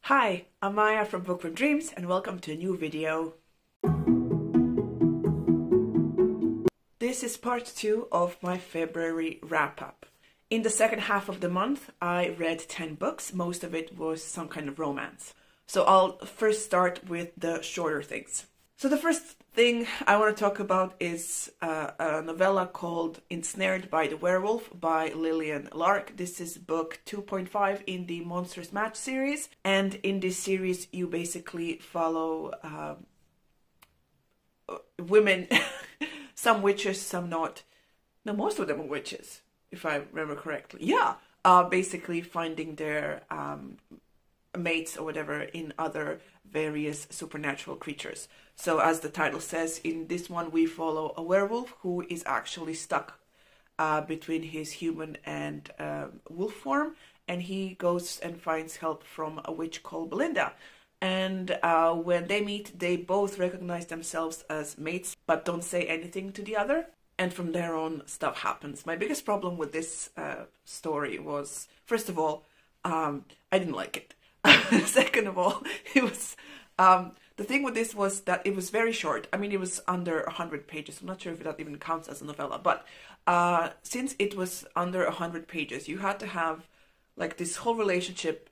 Hi, I'm Maya from Bookworm Dreams and welcome to a new video. This is part 2 of my February wrap-up. In the second half of the month, I read 10 books. Most of it was some kind of romance. So I'll first start with the shorter things. So the first thing I want to talk about is a novella called Ensnared by the Werewolf by Lillian Lark. This is book 2.5 in the Monsters Match series. And in this series, you basically follow women, some witches, some not. No, most of them are witches, if I remember correctly. Yeah, basically finding their mates or whatever in other various supernatural creatures. So as the title says, in this one we follow a werewolf who is actually stuck between his human and wolf form, and he goes and finds help from a witch called Belinda. And when they meet, they both recognize themselves as mates but don't say anything to the other. And from there on, stuff happens. My biggest problem with this story was, first of all, I didn't like it. Second of all, it was the thing with this was that it was very short. I mean, it was under 100 pages. I'm not sure if that even counts as a novella, but since it was under 100 pages, you had to have like this whole relationship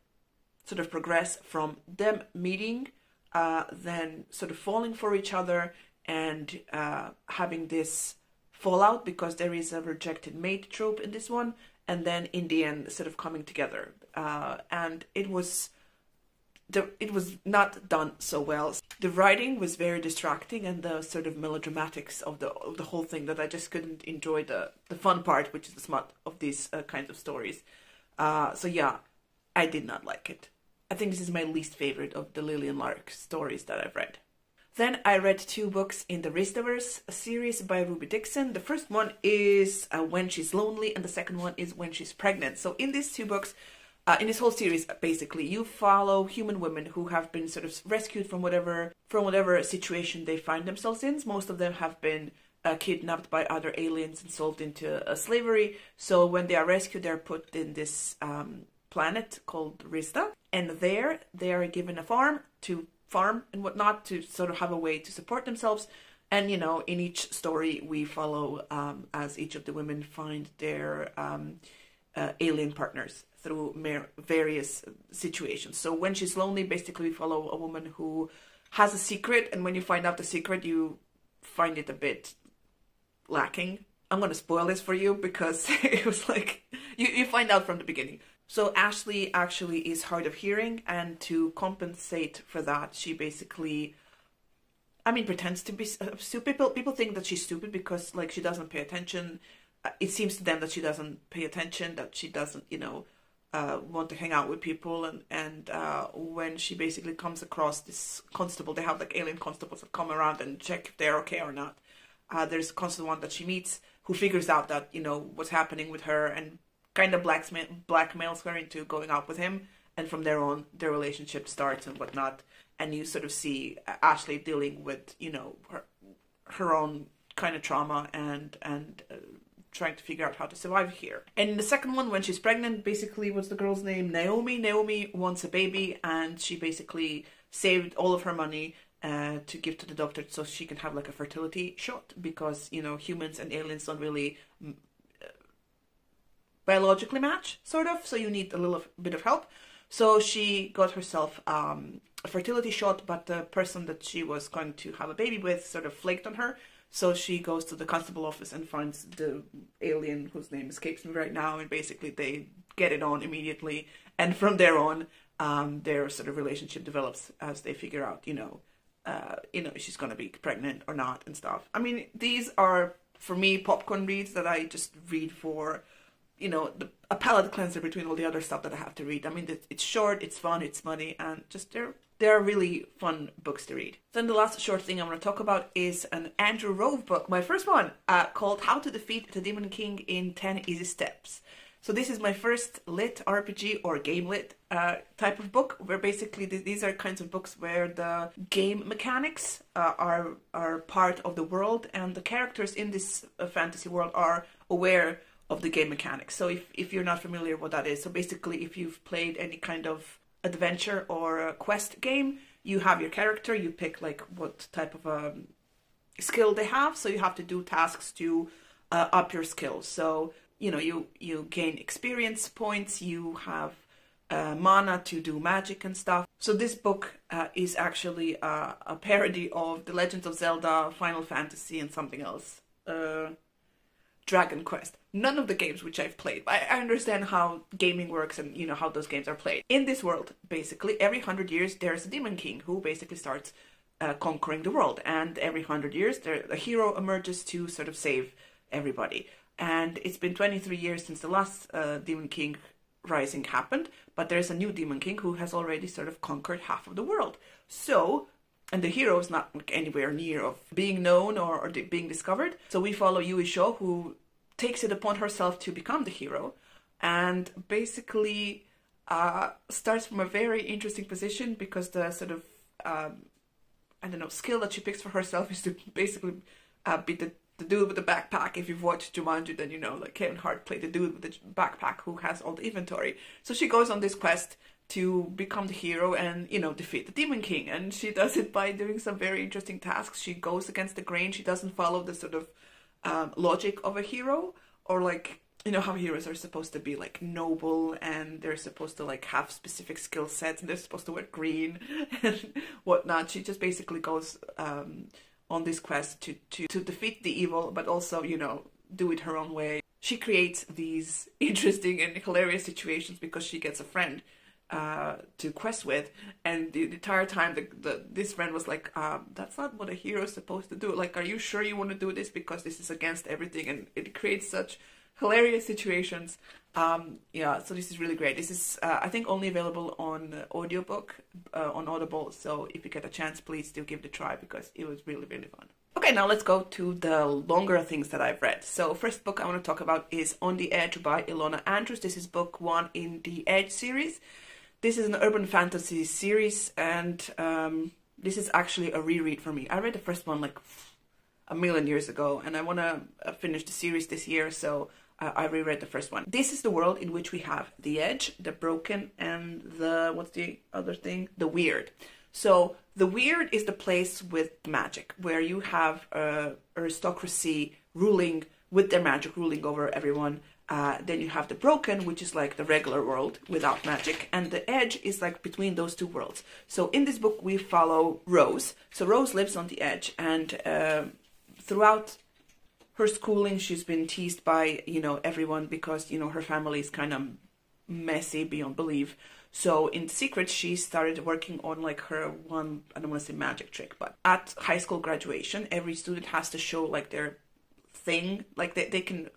sort of progress from them meeting, then sort of falling for each other, and having this fallout because there is a rejected mate trope in this one, and then in the end sort of coming together. And it was not done so well. The writing was very distracting, and the sort of melodramatics of the whole thing, that I just couldn't enjoy the fun part, which is the smut of these kinds of stories. So yeah, I did not like it. I think this is my least favorite of the Lillian Lark stories that I've read. Then I read 2 books in the Ristaverse series by Ruby Dixon. The first one is When She's Lonely, and the second one is When She's Pregnant. So in these 2 books, in this whole series, basically, you follow human women who have been sort of rescued from whatever situation they find themselves in. Most of them have been kidnapped by other aliens and sold into slavery. So when they are rescued, they're put in this planet called Rista, and there they are given a farm to farm and whatnot to sort of have a way to support themselves. And, you know, in each story we follow as each of the women find their alien partners through various situations. So When She's Lonely, basically we follow a woman who has a secret, and when you find out the secret, you find it a bit lacking. I'm going to spoil this for you because it was like, you find out from the beginning. So Ashley actually is hard of hearing, and to compensate for that, she basically, I mean, pretends to be stupid. People think that she's stupid because, like, she doesn't pay attention. It seems to them that she doesn't pay attention, that she doesn't, you know, want to hang out with people. And when she basically comes across this constable, they have like alien constables that come around and check if they're okay or not. There's a constable one that she meets who figures out that, you know, what's happening with her, and kind of blackmails her into going out with him, and from there on their relationship starts and whatnot. And you sort of see Ashley dealing with, you know, her own kind of trauma and trying to figure out how to survive here. And in the second one, When She's Pregnant, basically, what's the girl's name? Naomi. Naomi wants a baby, and she basically saved all of her money to give to the doctor so she can have like a fertility shot, because, you know, humans and aliens don't really biologically match, sort of, so you need a little bit of help. So she got herself a fertility shot, but the person that she was going to have a baby with sort of flaked on her. So she goes to the constable office and finds the alien whose name escapes me right now, and basically they get it on immediately. And from there on, their sort of relationship develops as they figure out, you know, she's going to be pregnant or not and stuff. I mean, these are, for me, popcorn reads that I just read for, you know, a palate cleanser between all the other stuff that I have to read. I mean, it's short, it's fun, it's funny, and just they're really fun books to read. Then the last short thing I'm going to talk about is an Andrew Rove book, my first one, called How to Defeat the Demon King in 10 Easy Steps. So this is my first lit RPG or game lit type of book, where basically these are kinds of books where the game mechanics are part of the world, and the characters in this fantasy world are aware of the game mechanics. So if you're not familiar what that is, so basically if you've played any kind of adventure or a quest game. You have your character, you pick like what type of skill they have, so you have to do tasks to up your skills. So you gain experience points, you have mana to do magic and stuff. So this book is actually a parody of The Legend of Zelda, Final Fantasy, and something else. Dragon Quest. None of the games which I've played. I understand how gaming works and how those games are played. In this world, basically, every 100 years there's a Demon King who basically starts conquering the world. And every 100 years a hero emerges to sort of save everybody. And it's been 23 years since the last Demon King rising happened, but there's a new Demon King who has already sort of conquered half of the world. So, and the hero is not like anywhere near of being known or being discovered. So we follow Yui Sho, who takes it upon herself to become the hero, and basically starts from a very interesting position, because the sort of skill that she picks for herself is to basically be the dude with the backpack. If you've watched Jumanji, then like Kevin Hart played the dude with the backpack who has all the inventory. So she goes on this quest to become the hero and defeat the Demon King, and she does it by doing some very interesting tasks. She goes against the grain. She doesn't follow the sort of logic of a hero, or like how heroes are supposed to be like noble, and they're supposed to like have specific skill sets, and they're supposed to wear green and whatnot. She just basically goes on this quest to defeat the evil, but also do it her own way. She creates these interesting and hilarious situations because she gets a friend to quest with, and the entire time this friend was like, that's not what a hero is supposed to do. Like, are you sure you want to do this, because this is against everything? And it creates such hilarious situations. So this is really great. This is I think only available on audiobook on Audible, so if you get a chance, please do give it a try, because it was really, really fun. Okay, now let's go to the longer things that I've read. So first book I want to talk about is On the Edge by Ilona Andrews. This is book 1 in the Edge series. This is an urban fantasy series, and this is actually a reread for me. I read the first one like a million years ago, and I want to finish the series this year, so I reread the first one. This is the world in which we have the Edge, the Broken, and the, what's the other thing? The Weird. So the Weird is the place with magic, where you have aristocracy ruling with their magic, ruling over everyone. Then you have the Broken, which is like the regular world without magic, and the Edge is like between those two worlds. So in this book we follow Rose. So Rose lives on the Edge, and throughout her schooling she's been teased by everyone, because her family is kind of messy beyond belief. So in secret she started working on like her one, I don't want to say magic trick, but at high school graduation every student has to show like their thing, like they can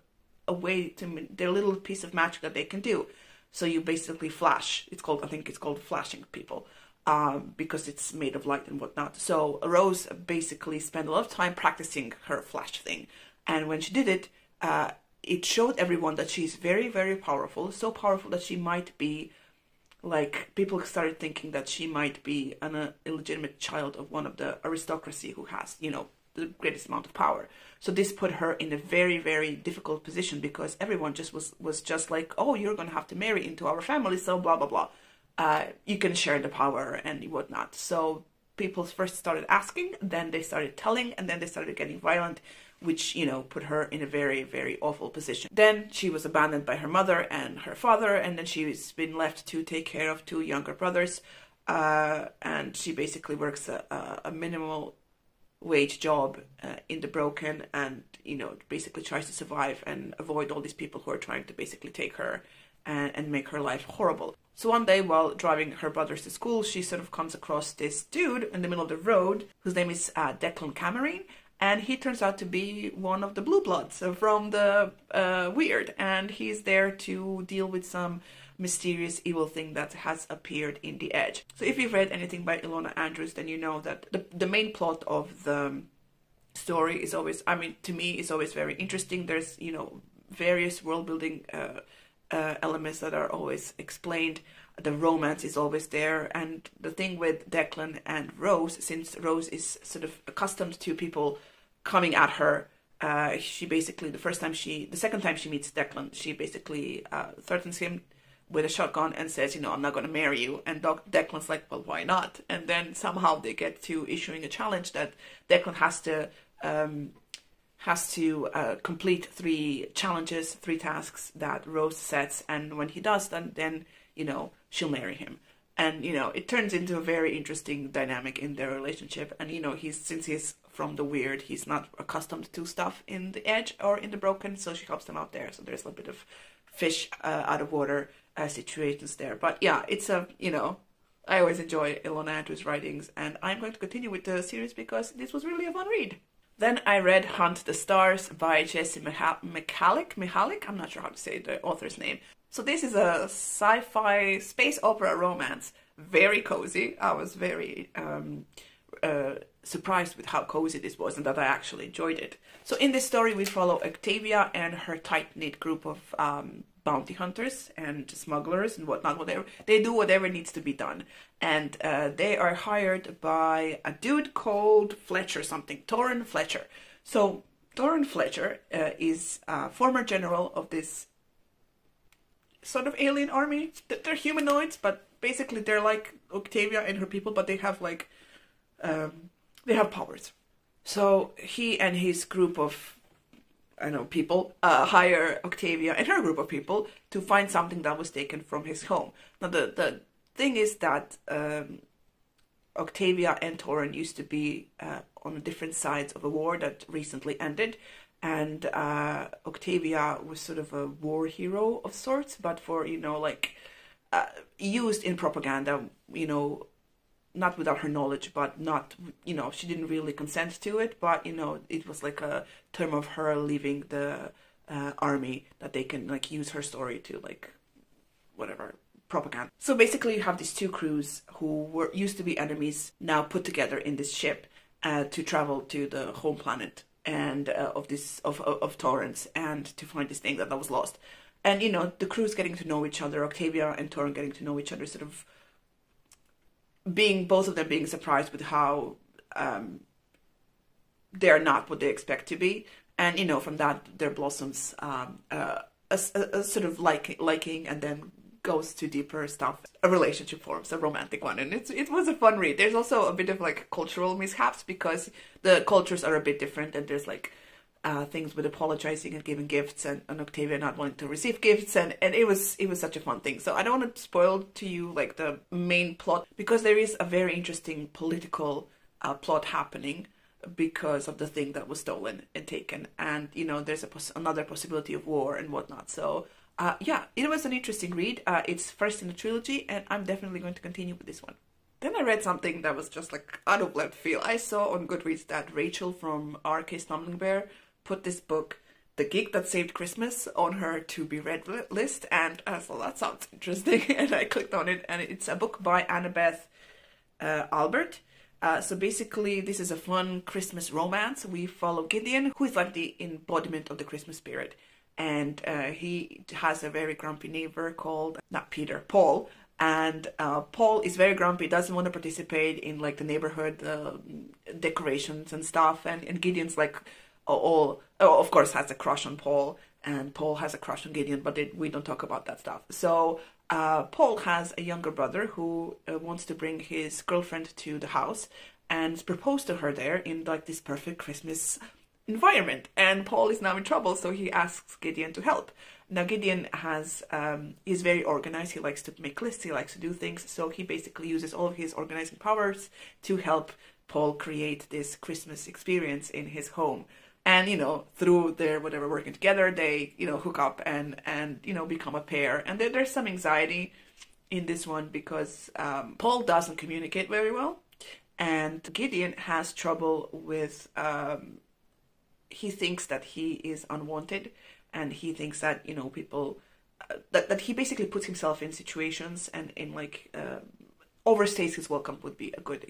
a way to their little piece of magic that they can do. So you basically flash. I think it's called flashing people, because it's made of light and whatnot. So Rose basically spent a lot of time practicing her flash thing, and when she did it, it showed everyone that she's very, very powerful. So powerful that she might be like, people started thinking that she might be an illegitimate child of one of the aristocracy who has the greatest amount of power. So this put her in a very, very difficult position, because everyone just was just like, oh, you're going to have to marry into our family, so blah, blah, blah. You can share the power and whatnot. So people first started asking, then they started telling, and then they started getting violent, which, put her in a very, very awful position. Then she was abandoned by her mother and her father, and then she's been left to take care of 2 younger brothers. And she basically works a minimal wage job in the Broken, and basically tries to survive and avoid all these people who are trying to basically take her and make her life horrible. So one day, while driving her brothers to school, she sort of comes across this dude in the middle of the road whose name is Declan Cameron, and he turns out to be one of the Blue Bloods from the Weird, and he's there to deal with some mysterious evil thing that has appeared in the Edge. So if you've read anything by Ilona Andrews, then you know that the main plot of the story is always, to me, is always very interesting. There's, various world building elements that are always explained. The romance is always there, and the thing with Declan and Rose, since Rose is sort of accustomed to people coming at her, she basically, the second time she meets Declan, she basically threatens him with a shotgun and says, I'm not going to marry you. And Declan's like, well, why not? And then somehow they get to issuing a challenge that Declan has to complete 3 challenges, 3 tasks that Rose sets. And when he does, then she'll marry him. And, it turns into a very interesting dynamic in their relationship. And, since he's from the weird, he's not accustomed to stuff in the edge or in the broken. So she helps them out there. So there's a bit of fish out of water situations there. But yeah, it's I always enjoy Ilona Andrews' writings. And I'm going to continue with the series because this was really a fun read. Then I read Hunt the Stars by Jesse Mihalik. I'm not sure how to say the author's name. So this is a sci-fi space opera romance. Very cozy. I was very surprised with how cozy this was and that I actually enjoyed it. So in this story we follow Octavia and her tight-knit group of bounty hunters and smugglers and whatnot. Whatever they do, whatever needs to be done. And they are hired by a dude called Fletcher something. Torrin Fletcher. So Torrin Fletcher is a former general of this sort of alien army. They're humanoids, but basically they're like Octavia and her people, but they have like they have powers. So he and his group of people hire Octavia and her group of people to find something that was taken from his home. Now the thing is that Octavia and Torrin used to be on different sides of a war that recently ended. And Octavia was sort of a war hero of sorts, but for, used in propaganda, not without her knowledge, but not, she didn't really consent to it, but, it was like a term of her leaving the army that they can, use her story to, whatever, propaganda. So basically you have these 2 crews who used to be enemies, now put together in this ship to travel to the home planet and of Torrance, and to find this thing that was lost. And the crews getting to know each other, Octavia and Torrin getting to know each other, sort of both of them being surprised with how they're not what they expect to be. And from that there blossoms a sort of liking, and then goes to deeper stuff. A relationship forms, a romantic one, and it was a fun read. There's also a bit of cultural mishaps because the cultures are a bit different, and there's things with apologizing and giving gifts, and Octavia not wanting to receive gifts, and it was such a fun thing. So I don't want to spoil to you the main plot, because there is a very interesting political plot happening because of the thing that was stolen and taken, and there's another possibility of war and whatnot. So yeah, it was an interesting read. It's first in the trilogy, and I'm definitely going to continue with this one. Then I read something that was just out of left field. I saw on Goodreads that Rachel from R.K. Stumbling Bear put this book, The Gig That Saved Christmas, on her to-be-read list, and I thought that sounds interesting, and I clicked on it, and it's a book by Annabeth Albert. So basically, this is a fun Christmas romance. We follow Gideon, who is the embodiment of the Christmas spirit. And he has a very grumpy neighbor called, not Peter, Paul. And Paul is very grumpy, doesn't want to participate in the neighborhood decorations and stuff. And Gideon's of course has a crush on Paul. And Paul has a crush on Gideon, but we don't talk about that stuff. So Paul has a younger brother who wants to bring his girlfriend to the house and propose to her there in this perfect Christmas environment, and Paul is now in trouble, so he asks Gideon to help. Now Gideon is very organized. He likes to make lists, he likes to do things, so he basically uses all of his organizing powers to help Paul create this Christmas experience in his home. And through their working together, they hook up and become a pair. And then there's some anxiety in this one because Paul doesn't communicate very well, and Gideon has trouble with he thinks that he is unwanted, and he thinks that people that he basically puts himself in situations and in overstays his welcome would be a good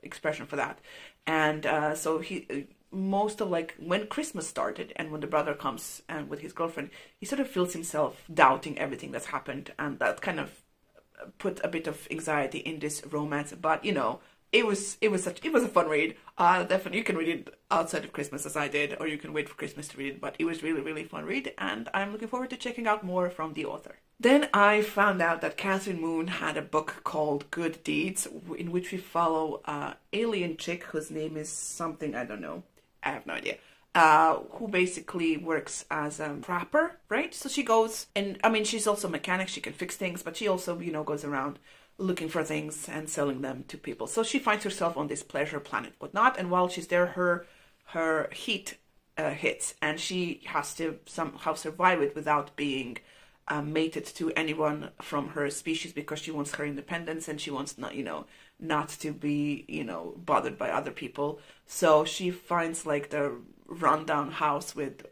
expression for that. And so he most of when Christmas started and when the brother comes and with his girlfriend, he sort of feels himself doubting everything that's happened, and that kind of put a bit of anxiety in this romance. But it was a fun read. Definitely you can read it outside of Christmas as I did, or you can wait for Christmas to read it, but it was really, really fun read, and I'm looking forward to checking out more from the author. Then I found out that Catherine Moon had a book called Good Deeds, in which we follow an alien chick whose name is something, I don't know, I have no idea, who basically works as a trapper, right? So she goes, and I mean, she's also a mechanic, she can fix things, but she also, you know, goes around looking for things and selling them to people. So she finds herself on this pleasure planet, whatnot, and while she's there, her heat hits, and she has to somehow survive it without being mated to anyone from her species, because she wants her independence and she wants not to be, you know, bothered by other people. So she finds like the rundown house with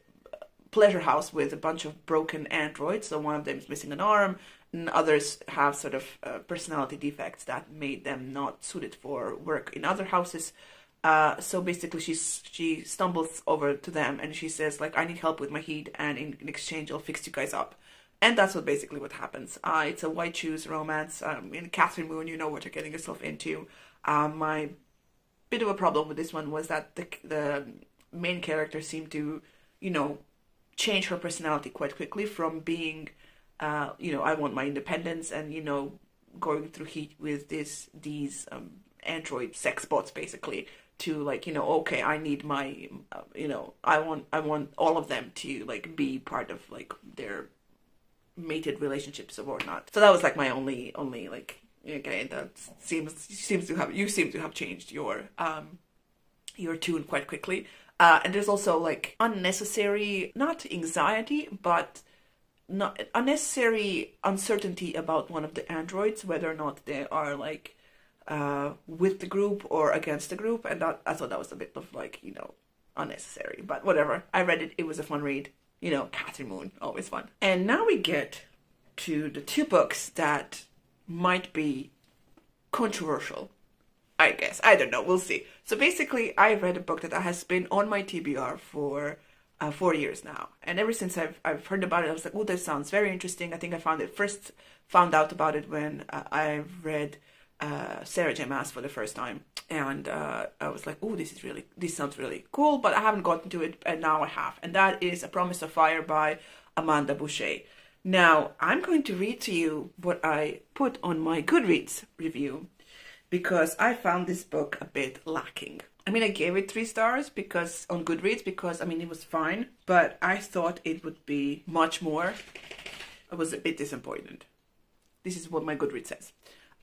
pleasure house with a bunch of broken androids. So one of them is missing an arm, and others have sort of personality defects that made them not suited for work in other houses. So basically she stumbles over to them and she says like, I need help with my heat, and in exchange I'll fix you guys up. And that's basically what happens. It's a white shoes romance. In Catherine Moon, you know what you're getting yourself into. My bit of a problem with this one was that the main character seemed to, you know, change her personality quite quickly from being, you know, I want my independence, and, you know, going through heat with these android sex bots basically, to like, you know, okay, I need my, you know, I want all of them to like be part of like their mated relationships or whatnot. So that was like my only like, okay, that seems to have changed your tune quite quickly. And there's also like unnecessary, not anxiety, but not unnecessary uncertainty about one of the androids, whether or not they are like with the group or against the group, and I thought that was a bit of like, you know, unnecessary, but whatever. I read it, it was a fun read. You know, Catherine Moon, always fun. And now we get to the two books that might be controversial, I guess. I don't know, we'll see. So basically, I read a book that has been on my TBR for 4 years now. And ever since I've heard about it, I was like, oh, this sounds very interesting. I think I found out about it when I read Sarah J. Maas for the first time. And I was like, oh, this sounds really cool, but I haven't gotten to it, and now I have. And that is A Promise of Fire by Amanda Boucher. Now, I'm going to read to you what I put on my Goodreads review, because I found this book a bit lacking. I mean, I gave it 3 stars on Goodreads because, I mean, it was fine, but I thought it would be much more. I was a bit disappointed. This is what my Goodreads says.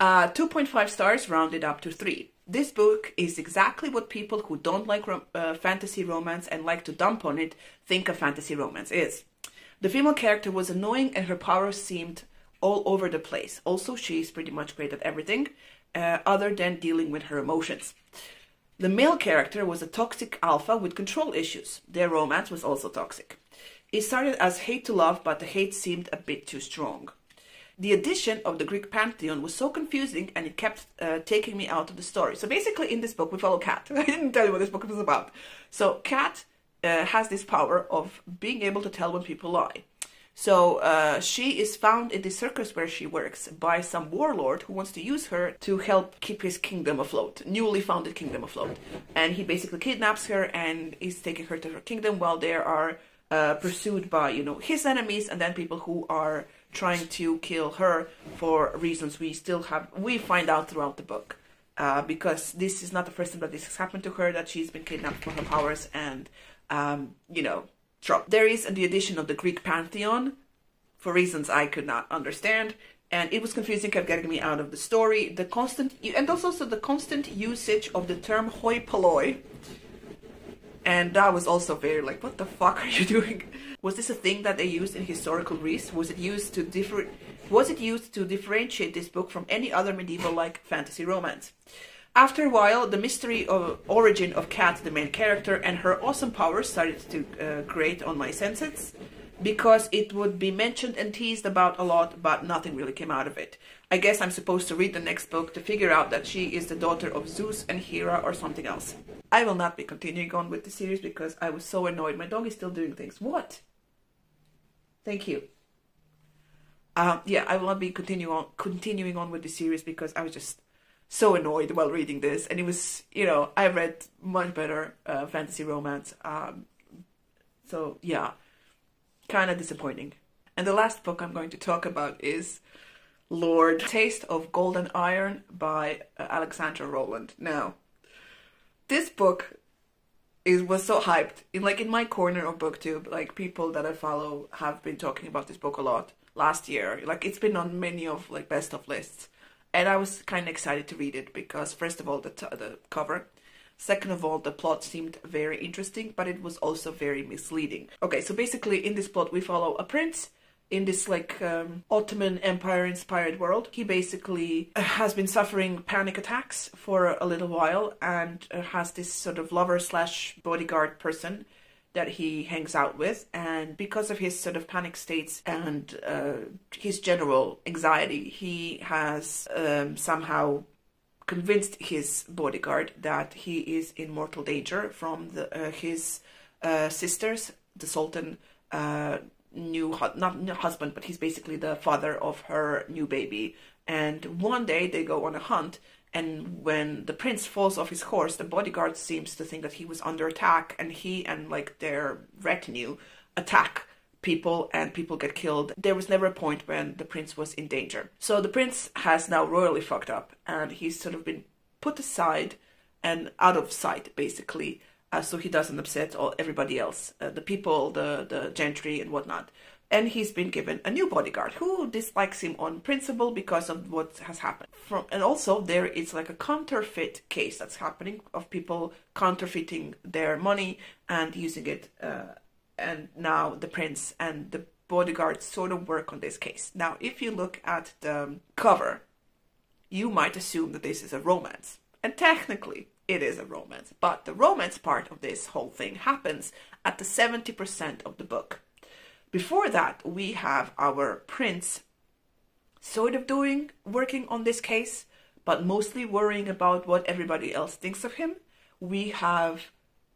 2.5 stars rounded up to 3. This book is exactly what people who don't like fantasy romance and like to dump on it think a fantasy romance is. The female character was annoying and her powers seemed all over the place. Also, she's pretty much great at everything other than dealing with her emotions. The male character was a toxic alpha with control issues. Their romance was also toxic. It started as hate to love, but the hate seemed a bit too strong. The addition of the Greek pantheon was so confusing, and it kept taking me out of the story. So basically in this book we follow Kat. I didn't tell you what this book was about. So Kat has this power of being able to tell when people lie. So she is found in the circus where she works by some warlord who wants to use her to help keep his kingdom afloat, newly founded kingdom afloat. And he basically kidnaps her and is taking her to her kingdom while they are pursued by, you know, his enemies, and then people who are trying to kill her for reasons we find out throughout the book. Because this is not the first time that this has happened to her, that she's been kidnapped for her powers and, you know, trouble. There is the addition of the Greek pantheon for reasons I could not understand, and it was confusing, kept getting me out of the story. The constant usage of the term hoi polloi, and that was also very like, what the fuck are you doing? Was this a thing that they used in historical Greece? Was it used to differentiate this book from any other medieval-like fantasy romance? After a while, the mystery of origin of Kat, the main character, and her awesome powers started to grate on my senses, because it would be mentioned and teased about a lot, but nothing really came out of it. I guess I'm supposed to read the next book to figure out that she is the daughter of Zeus and Hera or something else. I will not be continuing on with the series because I was so annoyed. My dog is still doing things. What? Thank you. Yeah, I will not be continuing on with the series because I was just so annoyed while reading this, and it was, you know, I read much better fantasy romance. So yeah, kind of disappointing. And the last book I'm going to talk about is Lord Taste of Gold and Iron by Alexandra Rowland. Now, this book was so hyped. In my corner of BookTube, like people that I follow have been talking about this book a lot last year. Like it's been on many of like best of lists. And I was kind of excited to read it because first of all, the cover. Second of all, the plot seemed very interesting, but it was also very misleading. Okay, so basically in this plot we follow a prince in this like Ottoman Empire inspired world. He basically has been suffering panic attacks for a little while and has this sort of lover slash bodyguard person that he hangs out with, and because of his sort of panic states and his general anxiety, he has somehow convinced his bodyguard that he is in mortal danger from his sisters, the Sultan not husband, but he's basically the father of her new baby. And one day they go on a hunt, and when the prince falls off his horse, the bodyguard seems to think that he was under attack, and he and like their retinue attack people, and people get killed. There was never a point when the prince was in danger. So the prince has now royally fucked up, and he's sort of been put aside and out of sight, basically, so he doesn't upset everybody else, the people, the gentry and whatnot. And he's been given a new bodyguard who dislikes him on principle because of what has happened. And also there is like a counterfeit case that's happening of people counterfeiting their money and using it. And now the prince and the bodyguard sort of work on this case. Now, if you look at the cover, you might assume that this is a romance. And technically, it is a romance. But the romance part of this whole thing happens at the 70% of the book. Before that, we have our prince sort of working on this case, but mostly worrying about what everybody else thinks of him. We have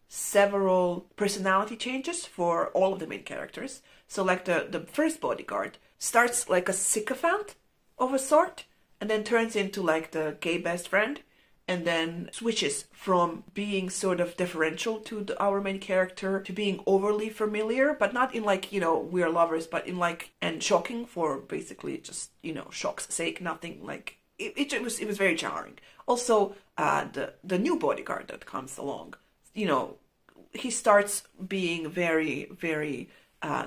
several personality changes for all of the main characters. So like the first bodyguard starts like a sycophant of a sort, and then turns into like the gay best friend, and then switches from being sort of deferential to our main character to being overly familiar, but not in like, you know, we're lovers, but in like, and shocking for basically just, you know, shock's sake, nothing like, it was very jarring. Also, the new bodyguard that comes along, you know, he starts being very, very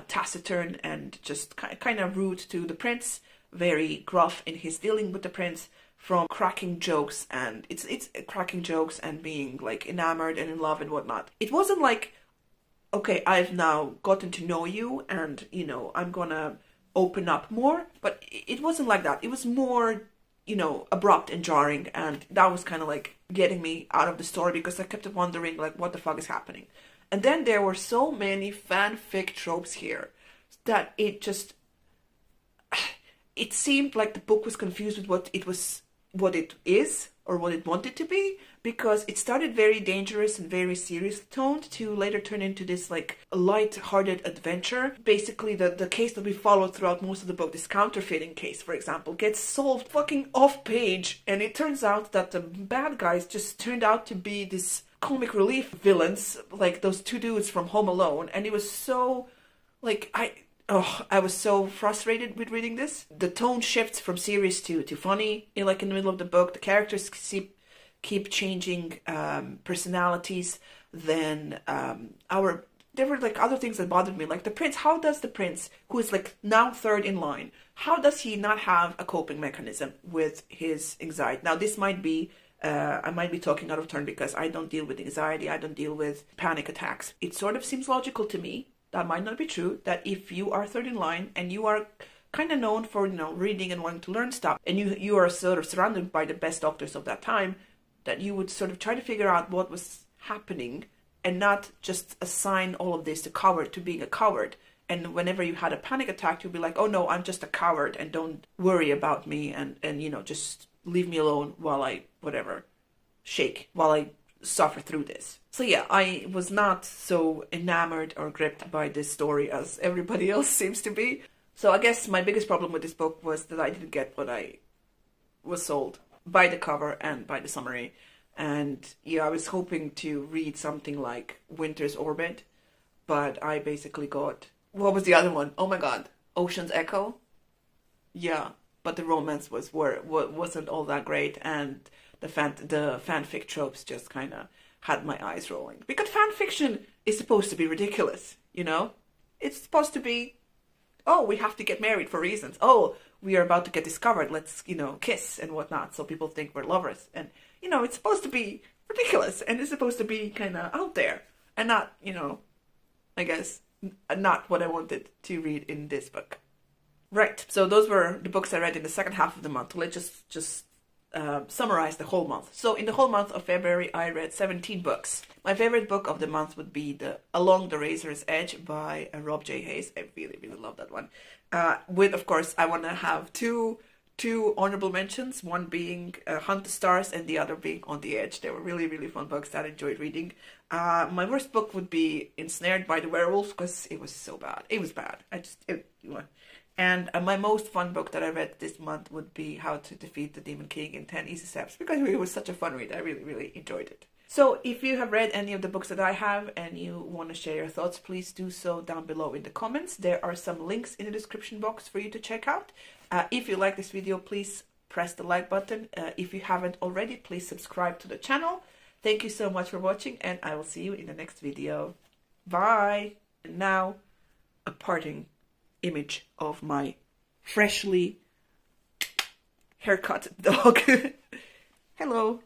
taciturn and just kind of rude to the prince, very gruff in his dealing with the prince, from cracking jokes, and it's cracking jokes and being like enamored and in love and whatnot. It wasn't like, okay, I've now gotten to know you and, you know, I'm gonna open up more, but it wasn't like that. It was more, you know, abrupt and jarring, and that was kind of like getting me out of the story because I kept wondering like what the fuck is happening. And then there were so many fanfic tropes here that it seemed like the book was confused with what it is or what it wanted to be, because it started very dangerous and very serious toned to later turn into this like light-hearted adventure. Basically the case that we followed throughout most of the book, this counterfeiting case for example, gets solved fucking off page, and it turns out that the bad guys just turned out to be this comic relief villains, like those two dudes from Home Alone. And it was so like, I was so frustrated with reading this. The tone shifts from serious to funny in the middle of the book. The characters keep changing personalities. Then there were like other things that bothered me, like the prince. How does the prince, who is like now third in line, how does he not have a coping mechanism with his anxiety? Now this might be, I might be talking out of turn because I don't deal with anxiety. I don't deal with panic attacks. It sort of seems logical to me. That might not be true, that if you are third in line and you are kind of known for, you know, reading and wanting to learn stuff, and you are sort of surrounded by the best doctors of that time, that you would sort of try to figure out what was happening and not just assign all of this to being a coward. And whenever you had a panic attack, you'd be like, oh no, I'm just a coward and don't worry about me, and you know, just leave me alone while I, while I suffer through this. So yeah, I was not so enamored or gripped by this story as everybody else seems to be. So I guess my biggest problem with this book was that I didn't get what I was sold. by the cover and by the summary. And yeah, I was hoping to read something like Winter's Orbit, but I basically got, what was the other one? Oh my god, Ocean's Echo. Yeah, but the romance wasn't all that great, and the fanfic tropes just kind of had my eyes rolling. Because fan fiction is supposed to be ridiculous, you know? It's supposed to be, oh, we have to get married for reasons. Oh, we are about to get discovered. Let's, you know, kiss and whatnot, so people think we're lovers. And, you know, it's supposed to be ridiculous, and it's supposed to be kind of out there, and not, you know, I guess, not what I wanted to read in this book. Right, so those were the books I read in the second half of the month. Let's just summarize the whole month. So in the whole month of February, I read 17 books. My favorite book of the month would be Along the Razor's Edge by Rob J. Hayes. I really, really love that one. With, of course, I want to have two honorable mentions, one being Hunt the Stars and the other being On the Edge. They were really, really fun books that I enjoyed reading. My worst book would be Ensnared by the Werewolf, because it was so bad. It was bad. And my most fun book that I read this month would be How to Defeat the Demon King in 10 Easy Steps, because it was such a fun read. I really, really enjoyed it. So if you have read any of the books that I have and you want to share your thoughts, please do so down below in the comments. There are some links in the description box for you to check out. If you like this video, please press the like button. If you haven't already, please subscribe to the channel. Thank you so much for watching, and I will see you in the next video. Bye! And now, a parting image of my freshly haircut dog. Hello.